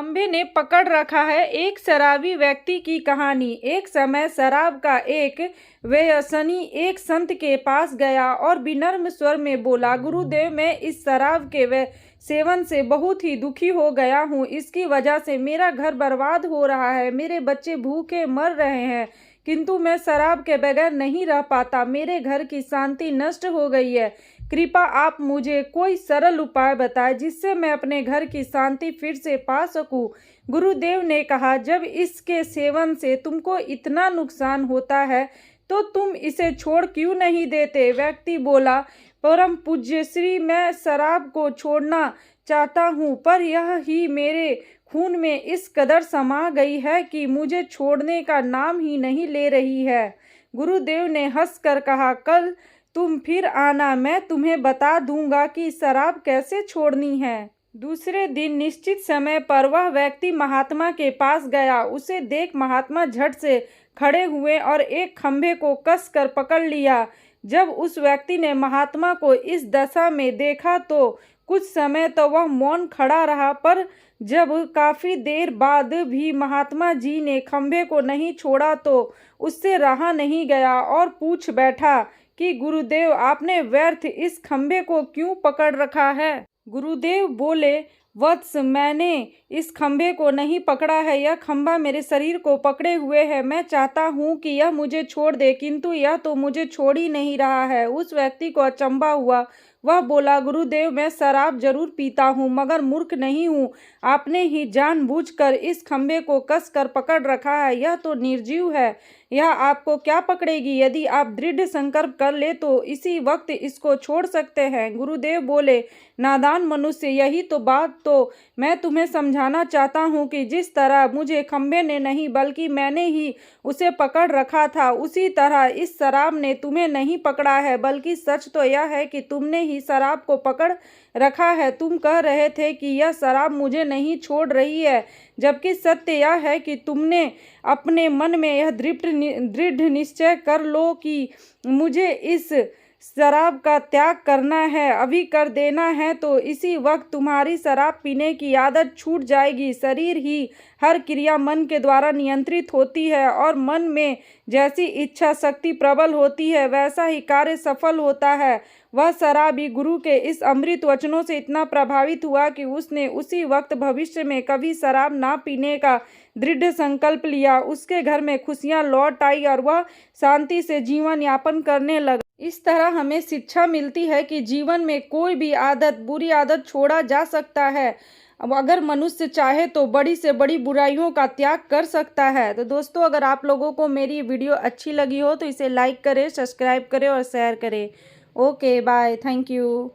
खंबे ने पकड़ रखा है एक शराबी व्यक्ति की कहानी। एक समय शराब का एक व्यसनी एक संत के पास गया और विनम्र स्वर में बोला, गुरुदेव, मैं इस शराब के सेवन से बहुत ही दुखी हो गया हूँ। इसकी वजह से मेरा घर बर्बाद हो रहा है, मेरे बच्चे भूखे मर रहे हैं, किंतु मैं शराब के बगैर नहीं रह पाता। मेरे घर की शांति नष्ट हो गई है। कृपा आप मुझे कोई सरल उपाय बताएं जिससे मैं अपने घर की शांति फिर से पा सकूं। गुरुदेव ने कहा, जब इसके सेवन से तुमको इतना नुकसान होता है तो तुम इसे छोड़ क्यों नहीं देते। व्यक्ति बोला, परम पूज्य श्री, मैं शराब को छोड़ना चाहता हूँ, पर यह ही मेरे खून में इस कदर समा गई है कि मुझे छोड़ने का नाम ही नहीं ले रही है। गुरुदेव ने हंसकर कहा, कल तुम फिर आना, मैं तुम्हें बता दूंगा कि शराब कैसे छोड़नी है। दूसरे दिन निश्चित समय पर वह व्यक्ति महात्मा के पास गया। उसे देख महात्मा झट से खड़े हुए और एक खंभे को कसकर पकड़ लिया। जब उस व्यक्ति ने महात्मा को इस दशा में देखा तो कुछ समय तो वह मौन खड़ा रहा, पर जब काफी देर बाद भी महात्मा जी ने खंभे को नहीं छोड़ा तो उससे रहा नहीं गया और पूछ बैठा कि गुरुदेव, आपने व्यर्थ इस खंभे को क्यों पकड़ रखा है। गुरुदेव बोले, वत्स, मैंने इस खंभे को नहीं पकड़ा है, यह खंभा मेरे शरीर को पकड़े हुए है। मैं चाहता हूँ कि यह मुझे छोड़ दे, किंतु यह तो मुझे छोड़ ही नहीं रहा है। उस व्यक्ति को अचंभा हुआ। वह बोला, गुरुदेव, मैं शराब जरूर पीता हूँ, मगर मूर्ख नहीं हूँ। आपने ही जानबूझकर इस खंभे को कसकर पकड़ रखा है। यह तो निर्जीव है, यह आपको क्या पकड़ेगी। यदि आप दृढ़ संकल्प कर ले तो इसी वक्त इसको छोड़ सकते हैं। गुरुदेव बोले, नादान मनुष्य, यही तो बात तो मैं तुम्हें समझाना चाहता हूँ कि जिस तरह मुझे खंभे ने नहीं बल्कि मैंने ही उसे पकड़ रखा था, उसी तरह इस शराब ने तुम्हें नहीं पकड़ा है, बल्कि सच तो यह है कि तुमने ही शराब को पकड़ रखा है। तुम कह रहे थे कि यह शराब मुझे नहीं छोड़ रही है, जबकि सत्य यह है कि तुमने अपने मन में यह दृढ़ निश्चय कर लो कि मुझे इस शराब का त्याग करना है, अभी कर देना है, तो इसी वक्त तुम्हारी शराब पीने की आदत छूट जाएगी। शरीर ही हर क्रिया मन के द्वारा नियंत्रित होती है और मन में जैसी इच्छा शक्ति प्रबल होती है वैसा ही कार्य सफल होता है। वह शराबी गुरु के इस अमृत वचनों से इतना प्रभावित हुआ कि उसने उसी वक्त भविष्य में कभी शराब ना पीने का दृढ़ संकल्प लिया। उसके घर में खुशियां लौट आई और वह शांति से जीवन यापन करने लगा। इस तरह हमें शिक्षा मिलती है कि जीवन में कोई भी आदत, बुरी आदत छोड़ा जा सकता है। अब अगर मनुष्य चाहे तो बड़ी से बड़ी बुराइयों का त्याग कर सकता है। तो दोस्तों, अगर आप लोगों को मेरी वीडियो अच्छी लगी हो तो इसे लाइक करें, सब्सक्राइब करें और शेयर करें। Okay, bye, thank you.